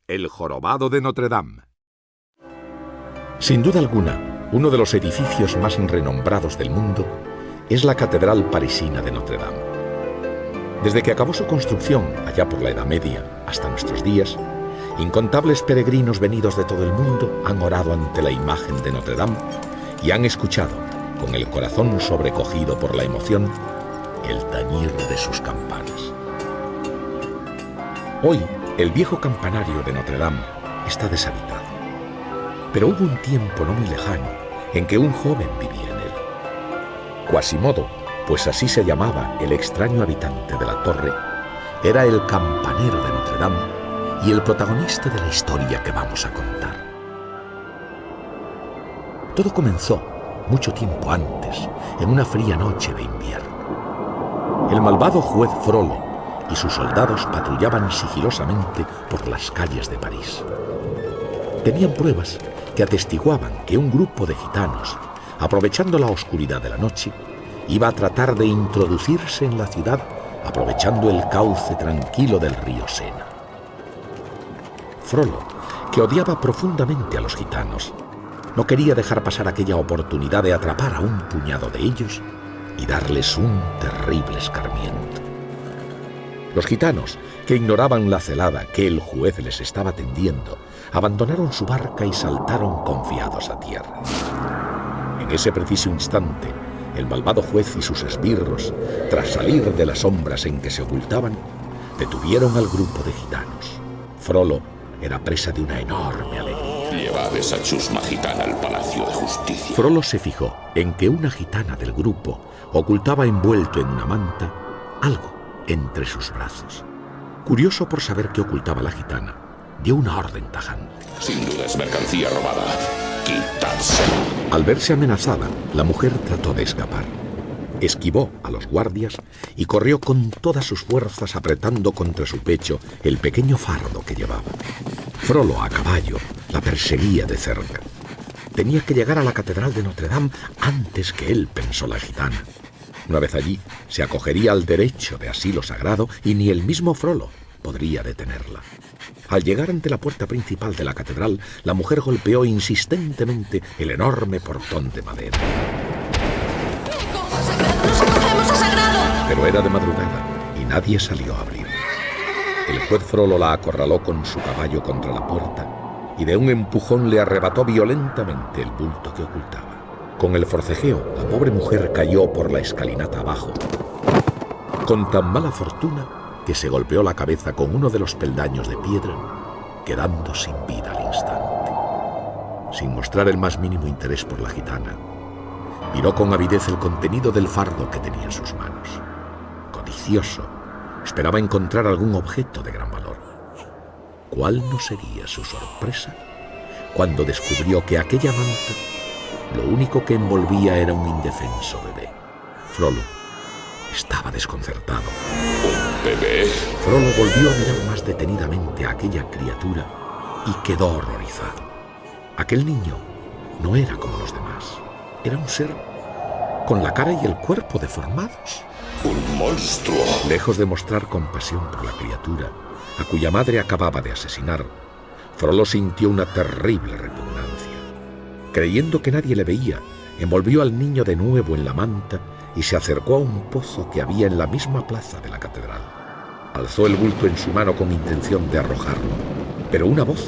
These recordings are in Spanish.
El jorobado de Notre Dame. Sin duda alguna, uno de los edificios más renombrados del mundo es la Catedral parisina de Notre Dame. Desde que acabó su construcción, allá por la Edad Media, hasta nuestros días, incontables peregrinos venidos de todo el mundo han orado ante la imagen de Notre Dame y han escuchado, con el corazón sobrecogido por la emoción, el tañir de sus campanas. Hoy, el viejo campanario de Notre Dame está deshabitado. Pero hubo un tiempo no muy lejano en que un joven vivía en él. Quasimodo, pues así se llamaba el extraño habitante de la torre, era el campanero de Notre Dame y el protagonista de la historia que vamos a contar. Todo comenzó mucho tiempo antes, en una fría noche de invierno. El malvado juez Frollo y sus soldados patrullaban sigilosamente por las calles de París. Tenían pruebas que atestiguaban que un grupo de gitanos, aprovechando la oscuridad de la noche, iba a tratar de introducirse en la ciudad aprovechando el cauce tranquilo del río Sena. Frollo, que odiaba profundamente a los gitanos, no quería dejar pasar aquella oportunidad de atrapar a un puñado de ellos y darles un terrible escarmiento. Los gitanos, que ignoraban la celada que el juez les estaba tendiendo, abandonaron su barca y saltaron confiados a tierra. En ese preciso instante, el malvado juez y sus esbirros, tras salir de las sombras en que se ocultaban, detuvieron al grupo de gitanos. Frollo era presa de una enorme alegría. Llevad esa chusma gitana al Palacio de Justicia. Frollo se fijó en que una gitana del grupo ocultaba envuelto en una manta algo entre sus brazos. Curioso por saber qué ocultaba la gitana, dio una orden tajante. Sin duda es mercancía robada. ¡Quitarse! Al verse amenazada, la mujer trató de escapar. Esquivó a los guardias y corrió con todas sus fuerzas apretando contra su pecho el pequeño fardo que llevaba. Frollo, a caballo, la perseguía de cerca. Tenía que llegar a la Catedral de Notre Dame antes que él, pensó la gitana. Una vez allí, se acogería al derecho de asilo sagrado y ni el mismo Frollo podría detenerla. Al llegar ante la puerta principal de la catedral, la mujer golpeó insistentemente el enorme portón de madera. ¡Nos acogemos a Sagrado! Pero era de madrugada y nadie salió a abrir. El juez Frollo la acorraló con su caballo contra la puerta y de un empujón le arrebató violentamente el bulto que ocultaba. Con el forcejeo, la pobre mujer cayó por la escalinata abajo, con tan mala fortuna que se golpeó la cabeza con uno de los peldaños de piedra, quedando sin vida al instante. Sin mostrar el más mínimo interés por la gitana, miró con avidez el contenido del fardo que tenía en sus manos. Codicioso, esperaba encontrar algún objeto de gran valor. ¿Cuál no sería su sorpresa cuando descubrió que aquella manta lo único que envolvía era un indefenso bebé? Frollo estaba desconcertado. ¿Un bebé? Frollo volvió a mirar más detenidamente a aquella criatura y quedó horrorizado. Aquel niño no era como los demás. Era un ser con la cara y el cuerpo deformados. ¡Un monstruo! Lejos de mostrar compasión por la criatura, a cuya madre acababa de asesinar, Frollo sintió una terrible repugnancia. Creyendo que nadie le veía, envolvió al niño de nuevo en la manta y se acercó a un pozo que había en la misma plaza de la catedral. Alzó el bulto en su mano con intención de arrojarlo, pero una voz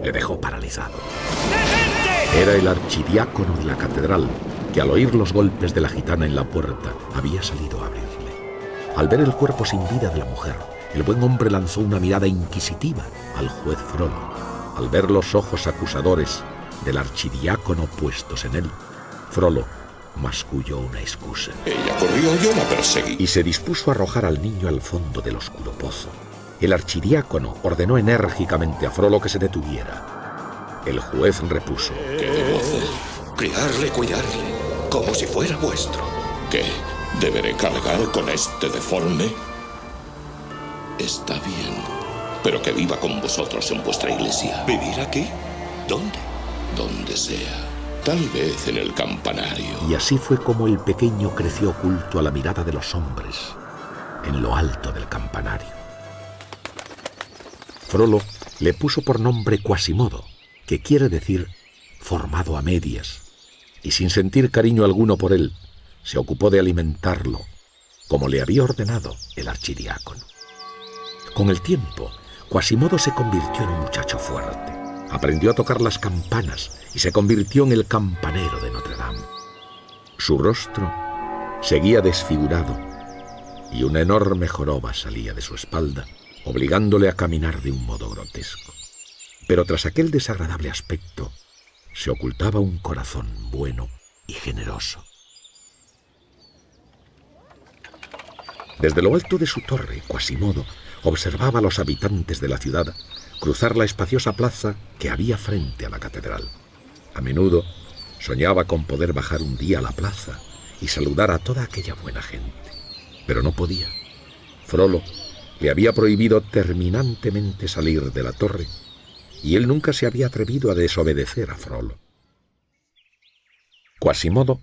le dejó paralizado. Era el archidiácono de la catedral, que al oír los golpes de la gitana en la puerta había salido a abrirle. Al ver el cuerpo sin vida de la mujer, el buen hombre lanzó una mirada inquisitiva al juez Frollo. Al ver los ojos acusadores del archidiácono puestos en él, Frollo masculló una excusa. Ella corrió, yo la perseguí. Y se dispuso a arrojar al niño al fondo del oscuro pozo. El archidiácono ordenó enérgicamente a Frollo que se detuviera. El juez repuso: ¿Qué debo hacer? Cuidarle, como si fuera vuestro. ¿Qué? ¿Deberé cargar con este deforme? Está bien, pero que viva con vosotros en vuestra iglesia. ¿Vivir aquí? ¿Dónde? Donde sea. Tal vez en el campanario. Y así fue como el pequeño creció oculto a la mirada de los hombres, en lo alto del campanario. Frollo le puso por nombre Quasimodo, que quiere decir formado a medias, y sin sentir cariño alguno por él, se ocupó de alimentarlo, como le había ordenado el archidiácono. Con el tiempo, Quasimodo se convirtió en un muchacho fuerte. Aprendió a tocar las campanas y se convirtió en el campanero de Notre Dame. Su rostro seguía desfigurado y una enorme joroba salía de su espalda, obligándole a caminar de un modo grotesco. Pero tras aquel desagradable aspecto, se ocultaba un corazón bueno y generoso. Desde lo alto de su torre, Quasimodo observaba a los habitantes de la ciudad cruzar la espaciosa plaza que había frente a la catedral. A menudo soñaba con poder bajar un día a la plaza y saludar a toda aquella buena gente, pero no podía. Frollo le había prohibido terminantemente salir de la torre y él nunca se había atrevido a desobedecer a Frollo. Quasimodo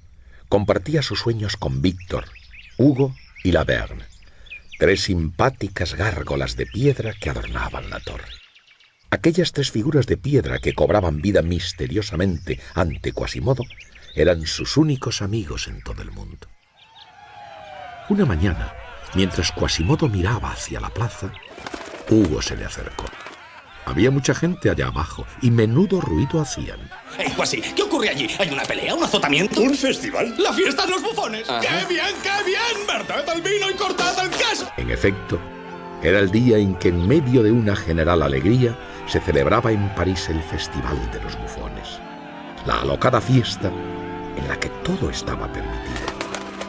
compartía sus sueños con Víctor, Hugo y Laverne, 3 simpáticas gárgolas de piedra que adornaban la torre. Aquellas 3 figuras de piedra que cobraban vida misteriosamente ante Quasimodo eran sus únicos amigos en todo el mundo. Una mañana, mientras Quasimodo miraba hacia la plaza, Hugo se le acercó. Había mucha gente allá abajo y menudo ruido hacían. ¡Ey, Quasi! ¿Qué ocurre allí? ¿Hay una pelea? ¿Un azotamiento? ¿Un festival? ¡La fiesta de los bufones! Ajá. ¡Qué bien, qué bien! ¡Verted el vino y cortad el queso! En efecto, era el día en que en medio de una general alegría se celebraba en París el Festival de los Bufones. La alocada fiesta en la que todo estaba permitido.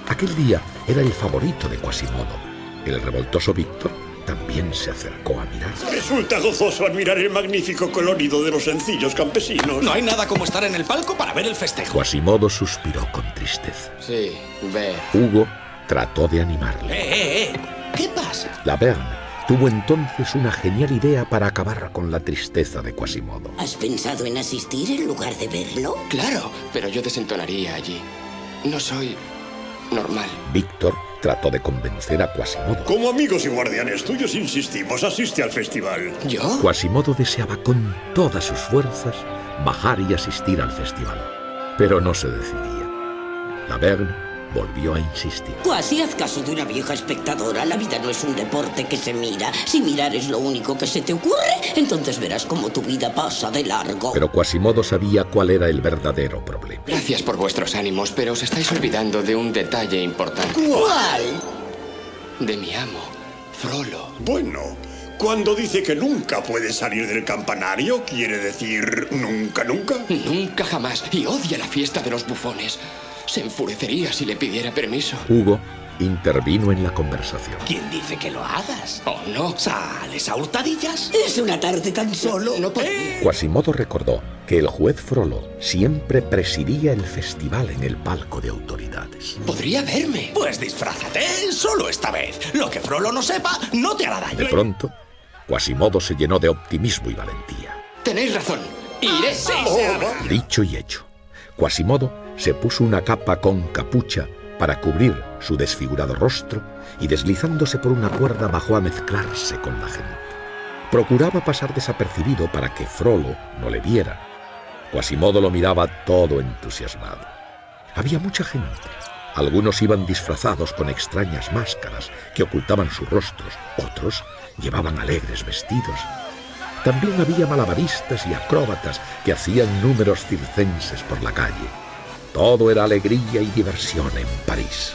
Aquel día era el favorito de Quasimodo. El revoltoso Víctor también se acercó a mirar. Resulta gozoso admirar el magnífico colorido de los sencillos campesinos. No hay nada como estar en el palco para ver el festejo. Quasimodo suspiró con tristeza. Sí, ve. Hugo trató de animarle. ¿Qué pasa? Laverne tuvo entonces una genial idea para acabar con la tristeza de Quasimodo. ¿Has pensado en asistir en lugar de verlo? Claro, pero yo desentonaría allí. No soy normal. Víctor trató de convencer a Quasimodo. Como amigos y guardianes tuyos insistimos, asiste al festival. ¿Yo? Quasimodo deseaba con todas sus fuerzas bajar y asistir al festival, pero no se decidía. Laverne volvió a insistir. Quasi, haz caso de una vieja espectadora. La vida no es un deporte que se mira. Si mirar es lo único que se te ocurre, entonces verás cómo tu vida pasa de largo. Pero Quasimodo sabía cuál era el verdadero problema. Gracias por vuestros ánimos, pero os estáis olvidando de un detalle importante. ¿Cuál? De mi amo, Frollo. Bueno, cuando dice que nunca puede salir del campanario, ¿quiere decir nunca, nunca? Nunca jamás. Y odia la fiesta de los bufones. Se enfurecería si le pidiera permiso. Hugo intervino en la conversación. ¿Quién dice que lo hagas? ¿Oh, no? ¿Sales a hurtadillas? Es una tarde tan solo. No podría. Quasimodo recordó que el juez Frollo siempre presidía el festival en el palco de autoridades. Podría verme. Pues disfrázate solo esta vez. Lo que Frollo no sepa no te hará daño. De pronto, Quasimodo se llenó de optimismo y valentía. Tenéis razón. Iré. Dicho y hecho, Quasimodo se puso una capa con capucha para cubrir su desfigurado rostro y deslizándose por una cuerda bajó a mezclarse con la gente. Procuraba pasar desapercibido para que Frollo no le viera. Quasimodo lo miraba todo entusiasmado. Había mucha gente. Algunos iban disfrazados con extrañas máscaras que ocultaban sus rostros. Otros llevaban alegres vestidos. También había malabaristas y acróbatas que hacían números circenses por la calle. Todo era alegría y diversión en París.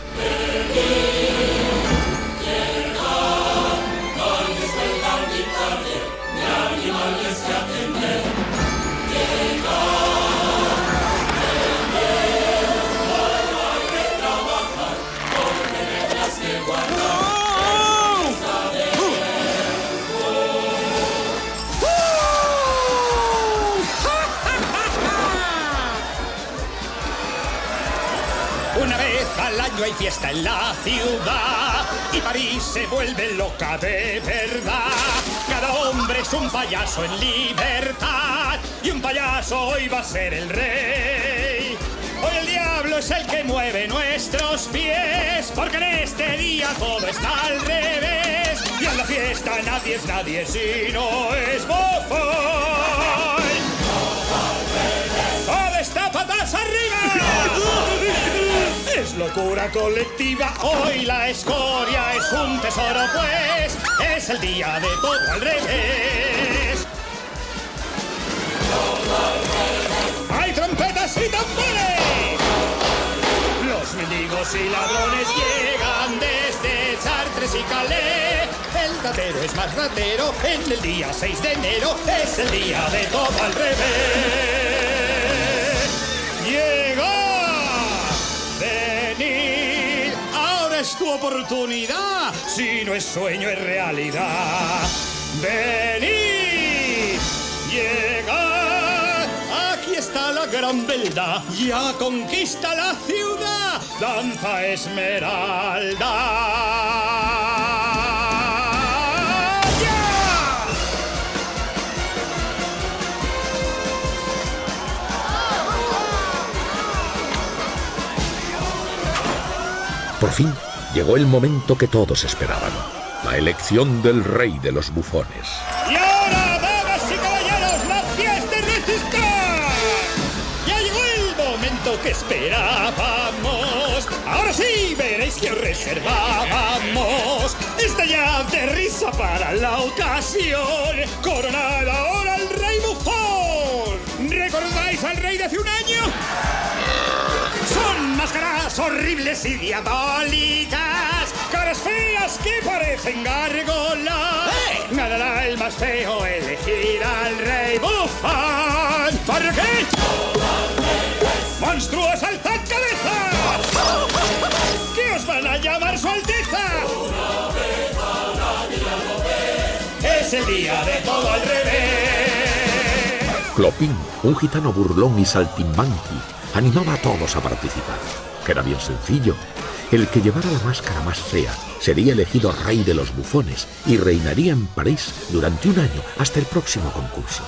Una vez al año hay fiesta en la ciudad y París se vuelve loca de verdad. Cada hombre es un payaso en libertad y un payaso hoy va a ser el rey. Hoy el diablo es el que mueve nuestros pies porque en este día todo está al revés y en la fiesta fiesta nadie es nadie si no es bufón. ¡Todo está patas arriba! Es locura colectiva, hoy la escoria es un tesoro, pues es el día de todo al revés. ¡Hay trompetas y tambores! Los mendigos y ladrones llegan desde Chartres y Calais. El ratero es más ratero en el día 6 de enero. Es el día de todo al revés. ¡Llegó! ¡Venid! Ahora es tu oportunidad. Si no es sueño, es realidad. ¡Venid! ¡Llegad! Aquí está la gran verdad. Ya conquista la ciudad. Danza Esmeralda. ¡Ya! Por fin llegó el momento que todos esperaban. La elección del rey de los bufones. Y ahora, damas y caballeros, la fiesta no está. Ya llegó el momento que esperábamos. Ahora sí veréis que reservábamos. Está ya de risa para la ocasión. Coronad ahora al rey bufón. ¿Recordáis al rey de hace un año? Son máscaras horribles y diabólicas, caras feas que parecen gárgolas. Ganará el más feo elegir al rey bufón. ¿Para qué? ¡Monstruos, alzad cabeza! ¿Qué os van a llamar su alteza? Es el día de todo al revés. Clopín, un gitano burlón y saltimbanqui, animaba a todos a participar, que era bien sencillo. El que llevara la máscara más fea sería elegido rey de los bufones y reinaría en París durante un año hasta el próximo concurso.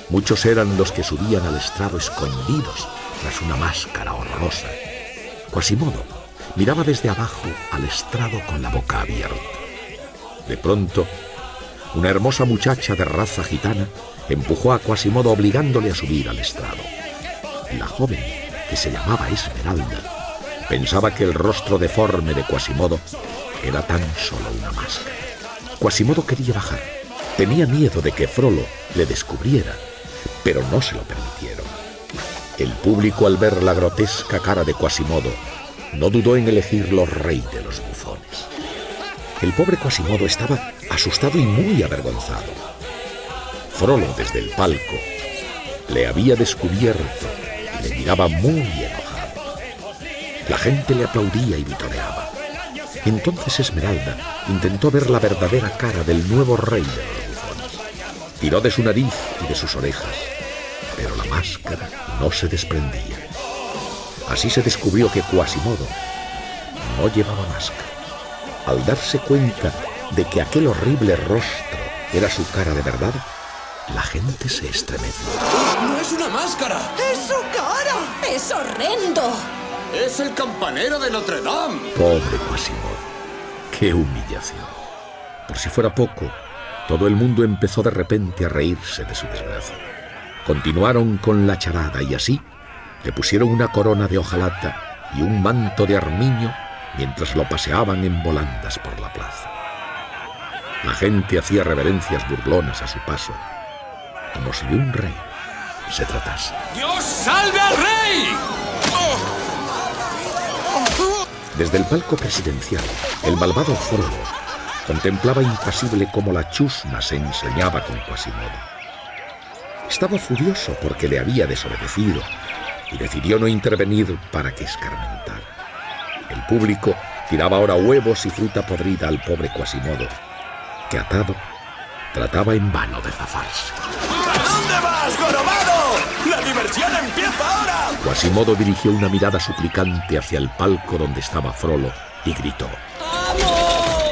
Muchos eran los que subían al estrado escondidos tras una máscara horrorosa. Quasimodo miraba desde abajo al estrado con la boca abierta. De pronto, una hermosa muchacha de raza gitana empujó a Quasimodo obligándole a subir al estrado. La joven, que se llamaba Esmeralda, pensaba que el rostro deforme de Quasimodo era tan solo una máscara. Quasimodo quería bajar. Tenía miedo de que Frollo le descubriera, pero no se lo permitieron. El público, al ver la grotesca cara de Quasimodo, no dudó en elegirlo rey de los bufones. El pobre Quasimodo estaba asustado y muy avergonzado. Frollo, desde el palco, le había descubierto y le miraba muy enojado. La gente le aplaudía y vitoreaba. Entonces Esmeralda intentó ver la verdadera cara del nuevo rey de los bufones. Tiró de su nariz y de sus orejas, pero la máscara no se desprendía. Así se descubrió que Quasimodo no llevaba máscara. Al darse cuenta de que aquel horrible rostro era su cara de verdad, la gente se estremeció. ¡No es una máscara! ¡Es su cara! ¡Es horrendo! ¡Es el campanero de Notre Dame! Pobre Quasimodo, qué humillación. Por si fuera poco, todo el mundo empezó de repente a reírse de su desgracia. Continuaron con la charada y así le pusieron una corona de hojalata y un manto de armiño mientras lo paseaban en volandas por la plaza. La gente hacía reverencias burlonas a su paso, como si de un rey se tratase. ¡Dios salve al rey! Desde el palco presidencial, el malvado Frollo contemplaba impasible cómo la chusma se ensañaba con Quasimodo. Estaba furioso porque le había desobedecido y decidió no intervenir para que escarmentara. El público tiraba ahora huevos y fruta podrida al pobre Quasimodo, que atado trataba en vano de zafarse. ¿A dónde vas, jorobado? ¡La diversión empieza ahora! Quasimodo dirigió una mirada suplicante hacia el palco donde estaba Frollo y gritó: ¡Amo!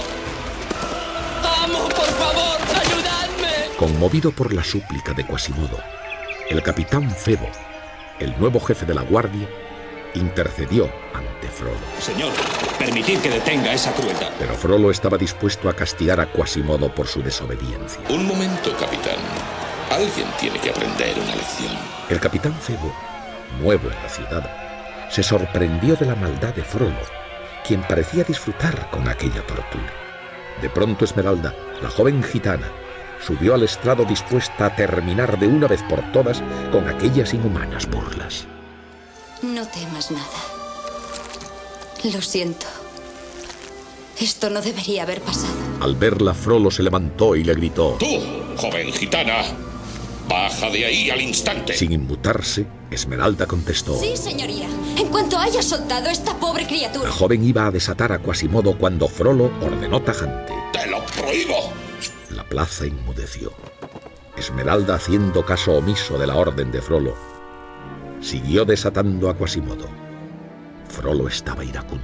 ¡Amo, por favor, ayudadme! Conmovido por la súplica de Quasimodo, el capitán Febo, el nuevo jefe de la guardia, intercedió ante Frollo. Señor, permitid que detenga esa crueldad. Pero Frollo estaba dispuesto a castigar a Quasimodo por su desobediencia. Un momento, capitán. Alguien tiene que aprender una lección. El capitán Febo, nuevo en la ciudad, se sorprendió de la maldad de Frollo, quien parecía disfrutar con aquella tortura. De pronto Esmeralda, la joven gitana, subió al estrado dispuesta a terminar de una vez por todas con aquellas inhumanas burlas. No temas nada. Lo siento. Esto no debería haber pasado. Al verla, Frollo se levantó y le gritó: ¡Tú, joven gitana! ¡Baja de ahí al instante! Sin inmutarse, Esmeralda contestó: Sí, señoría. En cuanto haya soltado esta pobre criatura. La joven iba a desatar a Quasimodo cuando Frollo ordenó tajante: ¡Te lo prohíbo! La plaza enmudeció. Esmeralda, haciendo caso omiso de la orden de Frollo, siguió desatando a Quasimodo. Frollo estaba iracundo.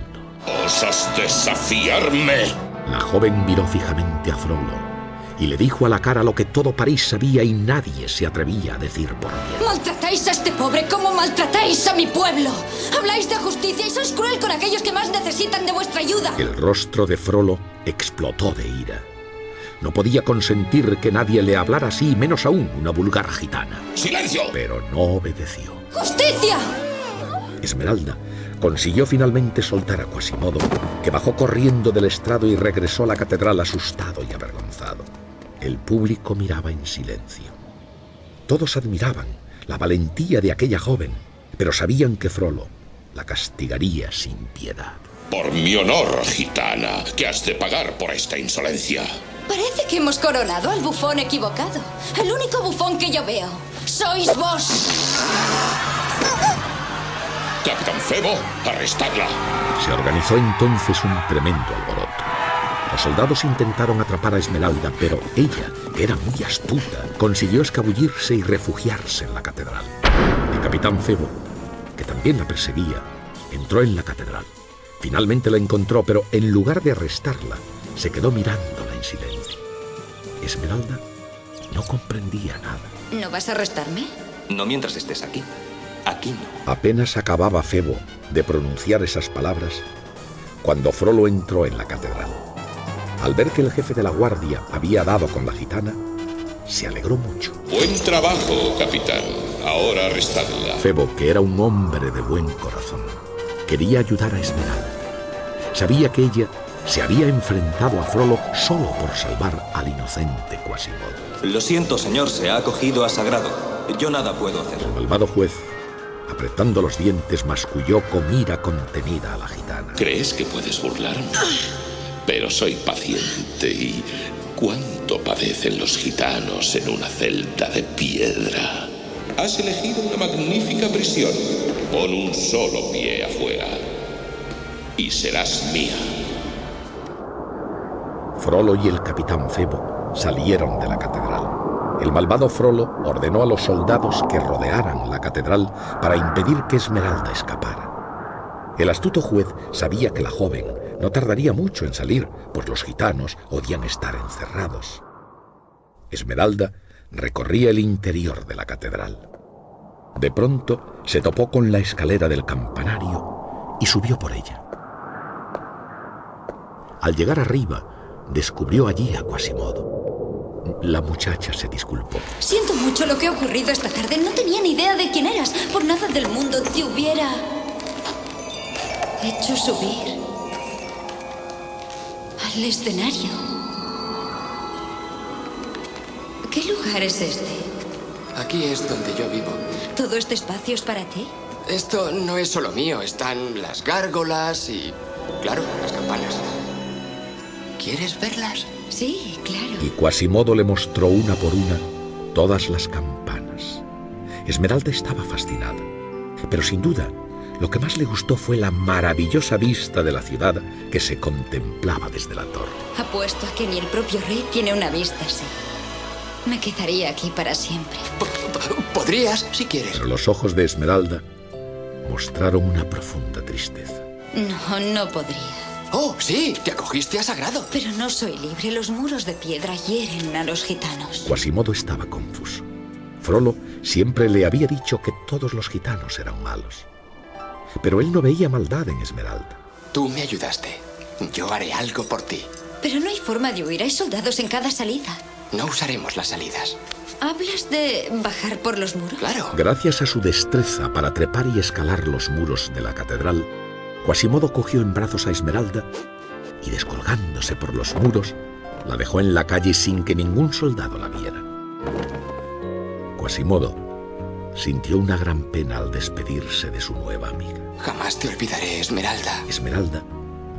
¿Osas desafiarme? La joven miró fijamente a Frollo y le dijo a la cara lo que todo París sabía y nadie se atrevía a decir por miedo. Maltratáis a este pobre como maltratáis a mi pueblo. Habláis de justicia y sois cruel con aquellos que más necesitan de vuestra ayuda. El rostro de Frollo explotó de ira. No podía consentir que nadie le hablara así, menos aún una vulgar gitana. ¡Silencio! Pero no obedeció. ¡Justicia! Esmeralda consiguió finalmente soltar a Quasimodo, que bajó corriendo del estrado y regresó a la catedral asustado y avergonzado. El público miraba en silencio. Todos admiraban la valentía de aquella joven, pero sabían que Frollo la castigaría sin piedad. Por mi honor, gitana, que has de pagar por esta insolencia. Parece que hemos coronado al bufón equivocado. El único bufón que yo veo sois vos. Capitán Febo, arrestadla. Se organizó entonces un tremendo alboroto. Los soldados intentaron atrapar a Esmeralda, pero ella, que era muy astuta, consiguió escabullirse y refugiarse en la catedral. El capitán Febo, que también la perseguía, entró en la catedral. Finalmente la encontró, pero en lugar de arrestarla, se quedó mirándola en silencio. Esmeralda no comprendía nada. ¿No vas a arrestarme? No mientras estés aquí. Aquí no. Apenas acababa Febo de pronunciar esas palabras cuando Frollo entró en la catedral. Al ver que el jefe de la guardia había dado con la gitana, se alegró mucho. Buen trabajo, capitán. Ahora arrestadla. Febo, que era un hombre de buen corazón, quería ayudar a Esmeralda. Sabía que ella se había enfrentado a Frollo solo por salvar al inocente Quasimodo. Lo siento, señor, se ha acogido a Sagrado. Yo nada puedo hacer. El malvado juez, apretando los dientes, masculló con ira contenida a la gitana. ¿Crees que puedes burlarme? Pero soy paciente y... ¿cuánto padecen los gitanos en una celda de piedra? Has elegido una magnífica prisión. Pon un solo pie afuera y serás mía. Frollo y el capitán Febo salieron de la catedral. El malvado Frollo ordenó a los soldados que rodearan la catedral para impedir que Esmeralda escapara. El astuto juez sabía que la joven no tardaría mucho en salir, pues los gitanos odian estar encerrados. Esmeralda recorría el interior de la catedral. De pronto se topó con la escalera del campanario y subió por ella. Al llegar arriba, descubrió allí a Quasimodo. La muchacha se disculpó. Siento mucho lo que ha ocurrido esta tarde. No tenía ni idea de quién eras. Por nada del mundo te hubiera hecho subir al escenario. ¿Qué lugar es este? Aquí es donde yo vivo. ¿Todo este espacio es para ti? Esto no es solo mío. Están las gárgolas y, claro, las campanas. ¿Quieres verlas? Sí, claro. Y Quasimodo le mostró una por una todas las campanas. Esmeralda estaba fascinada, pero sin duda lo que más le gustó fue la maravillosa vista de la ciudad que se contemplaba desde la torre. Apuesto a que ni el propio rey tiene una vista así. Me quedaría aquí para siempre. Podrías, si quieres. Pero los ojos de Esmeralda mostraron una profunda tristeza. No, no podría. Oh, sí, te acogiste a Sagrado. Pero no soy libre. Los muros de piedra hieren a los gitanos. Quasimodo estaba confuso. Frollo siempre le había dicho que todos los gitanos eran malos. pero él no veía maldad en Esmeralda. Tú me ayudaste. Yo haré algo por ti. Pero no hay forma de huir. Hay soldados en cada salida. No usaremos las salidas. ¿Hablas de bajar por los muros? Claro. Gracias a su destreza para trepar y escalar los muros de la catedral, Quasimodo cogió en brazos a Esmeralda y, descolgándose por los muros, la dejó en la calle sin que ningún soldado la viera. Quasimodo sintió una gran pena al despedirse de su nueva amiga. Jamás te olvidaré, Esmeralda. Esmeralda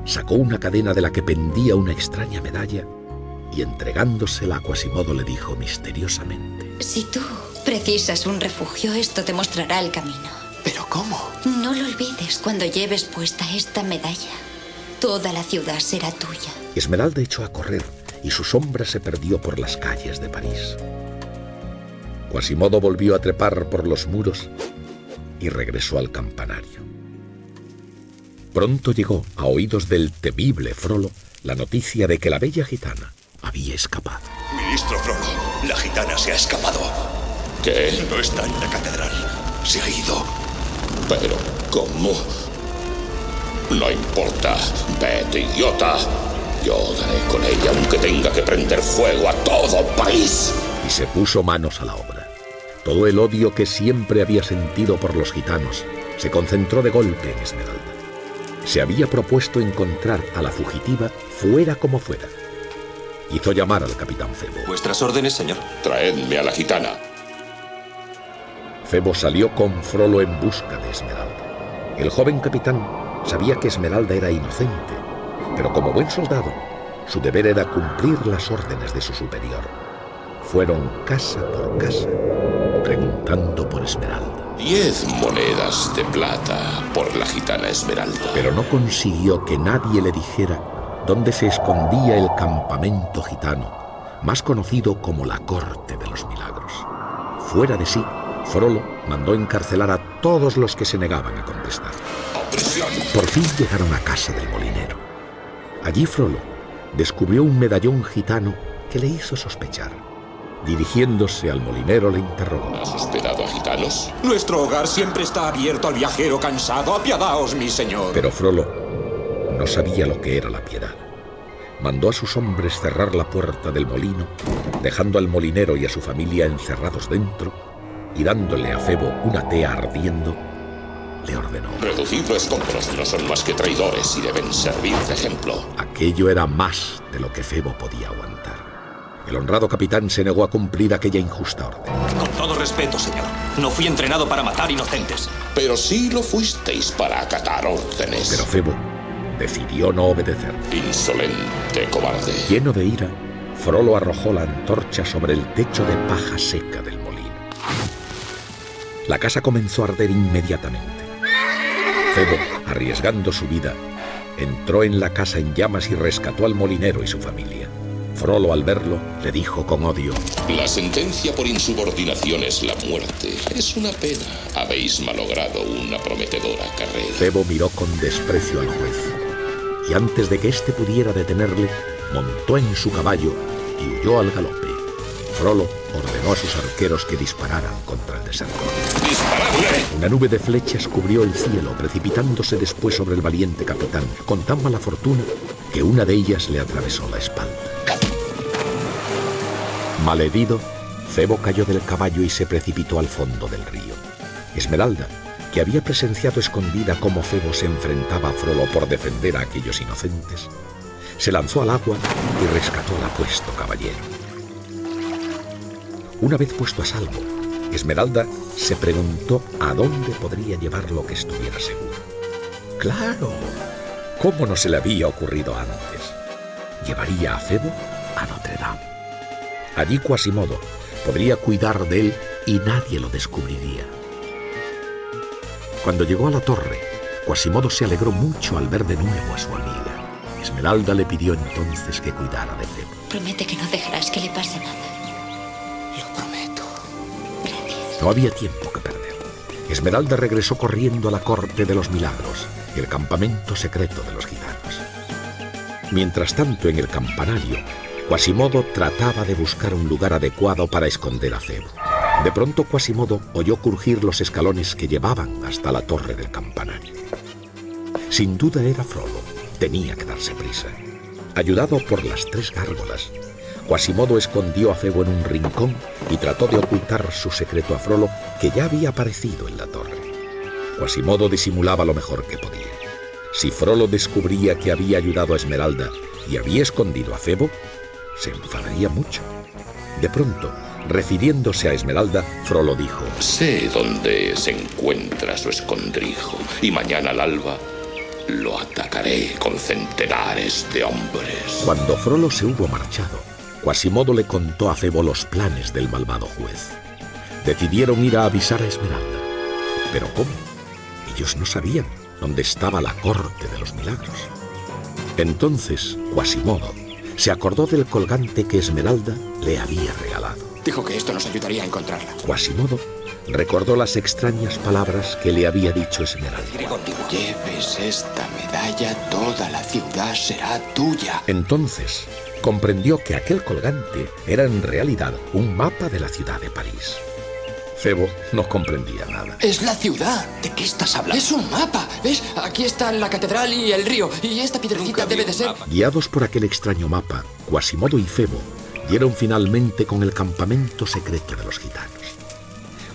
sacó una cadena de la que pendía una extraña medalla y, entregándosela a Quasimodo, le dijo misteriosamente: Si tú precisas un refugio, esto te mostrará el camino. ¿Pero cómo? No lo olvides. Cuando lleves puesta esta medalla, toda la ciudad será tuya. Esmeralda echó a correr y su sombra se perdió por las calles de París. Quasimodo volvió a trepar por los muros y regresó al campanario. Pronto llegó a oídos del temible Frollo la noticia de que la bella gitana había escapado. Ministro Frollo, la gitana se ha escapado. ¿Qué? No está en la catedral. Se ha ido. ¿Pero cómo? No importa. Vete, idiota. Yo daré con ella aunque tenga que prender fuego a todo París. Y se puso manos a la obra. Todo el odio que siempre había sentido por los gitanos se concentró de golpe en Esmeralda. Se había propuesto encontrar a la fugitiva fuera como fuera. Hizo llamar al capitán Febo. ¿Vuestras órdenes, señor? Traedme a la gitana. Febo salió con Frollo en busca de Esmeralda. El joven capitán sabía que Esmeralda era inocente, pero como buen soldado, su deber era cumplir las órdenes de su superior. Fueron casa por casa, preguntando por Esmeralda. 10 monedas de plata por la gitana Esmeralda. Pero no consiguió que nadie le dijera dónde se escondía el campamento gitano, más conocido como la Corte de los Milagros. Fuera de sí, Frollo mandó encarcelar a todos los que se negaban a contestar. Por fin llegaron a casa del molinero. Allí Frollo descubrió un medallón gitano que le hizo sospechar. Dirigiéndose al molinero, le interrogó: ¿Has hospedado a gitanos? Nuestro hogar siempre está abierto al viajero cansado. Apiadaos, mi señor. Pero Frollo no sabía lo que era la piedad. Mandó a sus hombres cerrar la puerta del molino, dejando al molinero y a su familia encerrados dentro, y dándole a Febo una tea ardiendo, le ordenó: Reducid a escombros, no son más que traidores y deben servir de ejemplo. Aquello era más de lo que Febo podía aguantar. El honrado capitán se negó a cumplir aquella injusta orden. Con todo respeto, señor. No fui entrenado para matar inocentes. Pero sí lo fuisteis para acatar órdenes. Pero Febo decidió no obedecer. Insolente cobarde. Lleno de ira, Frollo arrojó la antorcha sobre el techo de paja seca del molino. La casa comenzó a arder inmediatamente. Febo, arriesgando su vida, entró en la casa en llamas y rescató al molinero y su familia. Frollo, al verlo, le dijo con odio: La sentencia por insubordinación es la muerte. Es una pena. Habéis malogrado una prometedora carrera. Febo miró con desprecio al juez, y antes de que éste pudiera detenerle, montó en su caballo y huyó al galope. Frollo ordenó a sus arqueros que dispararan contra el desertor. ¡Disparadle! Una nube de flechas cubrió el cielo, precipitándose después sobre el valiente capitán, con tan mala fortuna que una de ellas le atravesó la espalda. Malherido, Febo cayó del caballo y se precipitó al fondo del río. Esmeralda, que había presenciado escondida cómo Febo se enfrentaba a Frollo por defender a aquellos inocentes, se lanzó al agua y rescató al apuesto caballero. Una vez puesto a salvo, Esmeralda se preguntó a dónde podría llevar lo que estuviera seguro. ¡Claro! ¿Cómo no se le había ocurrido antes? Llevaría a Febo a Notre Dame. Allí Quasimodo podría cuidar de él y nadie lo descubriría. Cuando llegó a la torre, Quasimodo se alegró mucho al ver de nuevo a su amiga. Esmeralda le pidió entonces que cuidara de Febo. Promete que no dejarás que le pase nada. Lo prometo. Gracias. No había tiempo que perder. Esmeralda regresó corriendo a la Corte de los Milagros, el campamento secreto de los gitanos. Mientras tanto, en el campanario, Quasimodo trataba de buscar un lugar adecuado para esconder a Febo. De pronto Quasimodo oyó crujir los escalones que llevaban hasta la torre del campanario. Sin duda era Frollo. Tenía que darse prisa. Ayudado por las 3 gárgolas, Quasimodo escondió a Febo en un rincón y trató de ocultar su secreto a Frollo, que ya había aparecido en la torre. Quasimodo disimulaba lo mejor que podía. Si Frollo descubría que había ayudado a Esmeralda y había escondido a Febo, se enfadaría mucho. De pronto, refiriéndose a Esmeralda, Frollo dijo: sé dónde se encuentra su escondrijo y mañana al alba lo atacaré con centenares de hombres. Cuando Frollo se hubo marchado, Quasimodo le contó a Febo los planes del malvado juez. Decidieron ir a avisar a Esmeralda. ¿Pero cómo? Ellos no sabían dónde estaba la corte de los milagros. Entonces, Quasimodo se acordó del colgante que Esmeralda le había regalado. Dijo que esto nos ayudaría a encontrarla. Quasimodo recordó las extrañas palabras que le había dicho Esmeralda. Lleves esta medalla, toda la ciudad será tuya. Entonces comprendió que aquel colgante era en realidad un mapa de la ciudad de París. Febo no comprendía nada. Es la ciudad. ¿De qué estás hablando? Es un mapa. ¿Ves? Aquí están la catedral y el río. Y esta piedrecita debe de ser... Guiados por aquel extraño mapa, Quasimodo y Febo dieron finalmente con el campamento secreto de los gitanos.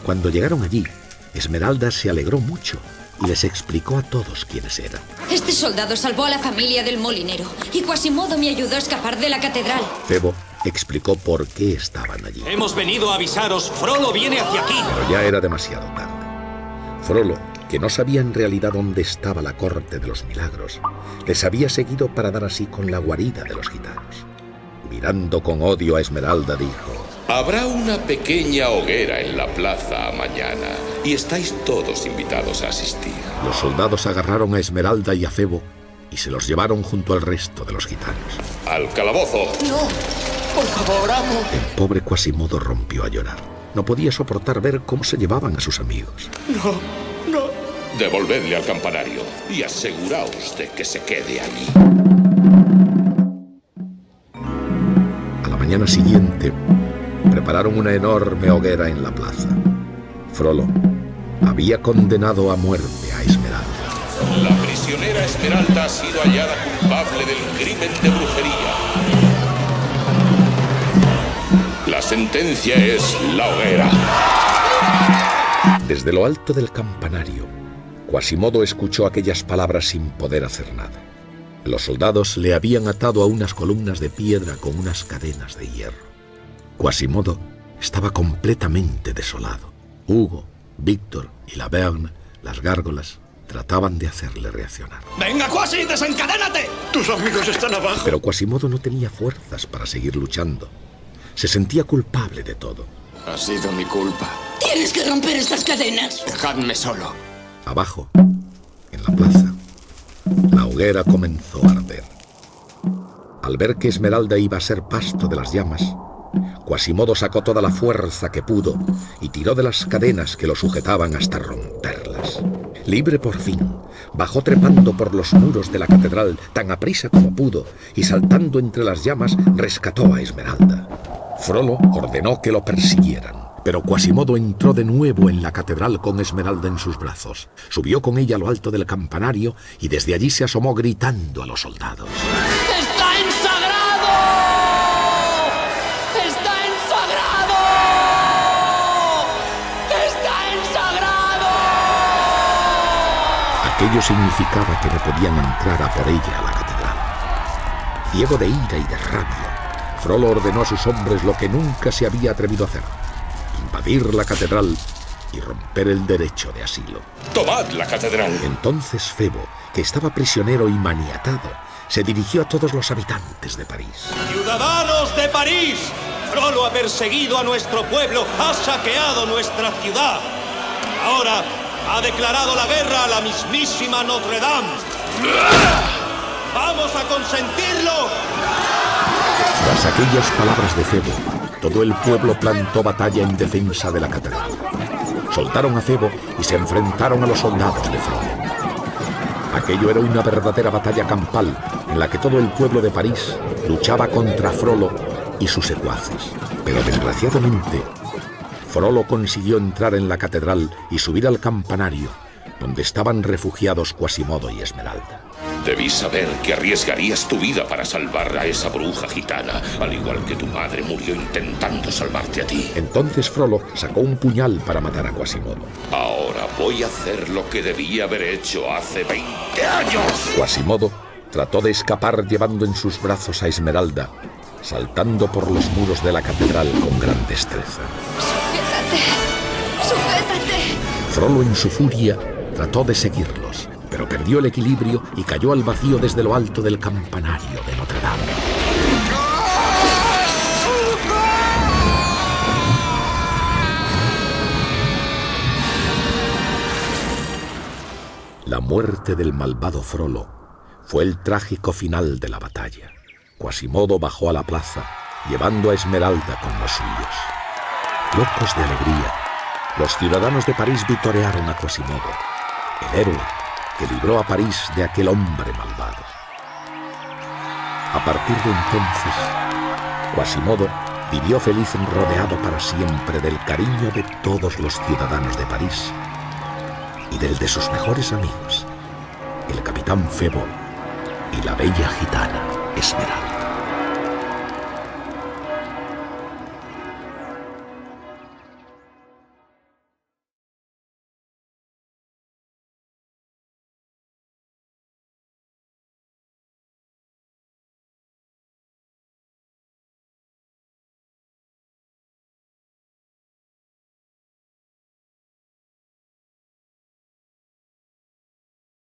Cuando llegaron allí, Esmeralda se alegró mucho y les explicó a todos quiénes eran. Este soldado salvó a la familia del molinero y Quasimodo me ayudó a escapar de la catedral. Febo explicó por qué estaban allí. Hemos venido a avisaros. Frollo viene hacia aquí. Pero ya era demasiado tarde. Frollo, que no sabía en realidad dónde estaba la corte de los milagros, les había seguido para dar así con la guarida de los gitanos. Mirando con odio a Esmeralda, dijo: habrá una pequeña hoguera en la plaza mañana y estáis todos invitados a asistir. Los soldados agarraron a Esmeralda y a Febo y se los llevaron junto al resto de los gitanos. ¡Al calabozo! ¡No! ¡Por favor, amo! El pobre Quasimodo rompió a llorar. No podía soportar ver cómo se llevaban a sus amigos. ¡No! ¡No! Devolvedle al campanario y aseguraos de que se quede allí. A la mañana siguiente, prepararon una enorme hoguera en la plaza. Frollo había condenado a muerte a Esmeralda. La prisionera Esmeralda ha sido hallada culpable del crimen de brujería. La sentencia es la hoguera. Desde lo alto del campanario, Quasimodo escuchó aquellas palabras sin poder hacer nada. Los soldados le habían atado a unas columnas de piedra con unas cadenas de hierro. Quasimodo estaba completamente desolado. Hugo, Víctor y Laverne, las gárgolas, trataban de hacerle reaccionar. ¡Venga, Quasi, desencadénate! ¡Tus amigos están abajo! Pero Quasimodo no tenía fuerzas para seguir luchando. Se sentía culpable de todo. Ha sido mi culpa. Tienes que romper estas cadenas. Dejadme solo. Abajo, en la plaza, la hoguera comenzó a arder. Al ver que Esmeralda iba a ser pasto de las llamas, Quasimodo sacó toda la fuerza que pudo y tiró de las cadenas que lo sujetaban hasta romperlas. Libre por fin, bajó trepando por los muros de la catedral tan aprisa como pudo y saltando entre las llamas rescató a Esmeralda. Frollo ordenó que lo persiguieran, pero Quasimodo entró de nuevo en la catedral con Esmeralda en sus brazos. Subió con ella a lo alto del campanario y desde allí se asomó gritando a los soldados. ¡Está en sagrado! ¡Está en sagrado! ¡Está en sagrado! Aquello significaba que no podían entrar a por ella a la catedral. Ciego de ira y de rabia, Frollo ordenó a sus hombres lo que nunca se había atrevido a hacer: invadir la catedral y romper el derecho de asilo. ¡Tomad la catedral! Entonces Febo, que estaba prisionero y maniatado, se dirigió a todos los habitantes de París. ¡Ciudadanos de París! Frollo ha perseguido a nuestro pueblo, ha saqueado nuestra ciudad. Ahora ha declarado la guerra a la mismísima Notre Dame. ¡Vamos a consentirlo! Tras aquellas palabras de Febo, todo el pueblo plantó batalla en defensa de la catedral. Soltaron a Febo y se enfrentaron a los soldados de Frollo. Aquello era una verdadera batalla campal en la que todo el pueblo de París luchaba contra Frollo y sus secuaces. Pero desgraciadamente, Frollo consiguió entrar en la catedral y subir al campanario, donde estaban refugiados Quasimodo y Esmeralda. Debí saber que arriesgarías tu vida para salvar a esa bruja gitana, al igual que tu madre murió intentando salvarte a ti. Entonces Frollo sacó un puñal para matar a Quasimodo. Ahora voy a hacer lo que debí haber hecho hace 20 años. Quasimodo trató de escapar llevando en sus brazos a Esmeralda, saltando por los muros de la catedral con gran destreza. ¡Sujétate! ¡Sujétate! Frollo, en su furia, trató de seguirlos, pero perdió el equilibrio y cayó al vacío desde lo alto del campanario de Notre Dame. La muerte del malvado Frollo fue el trágico final de la batalla. Quasimodo bajó a la plaza, llevando a Esmeralda con los suyos. Locos de alegría, los ciudadanos de París vitorearon a Quasimodo, el héroe que libró a París de aquel hombre malvado. A partir de entonces, Quasimodo vivió feliz rodeado para siempre del cariño de todos los ciudadanos de París y del de sus mejores amigos, el capitán Febo y la bella gitana Esmeralda.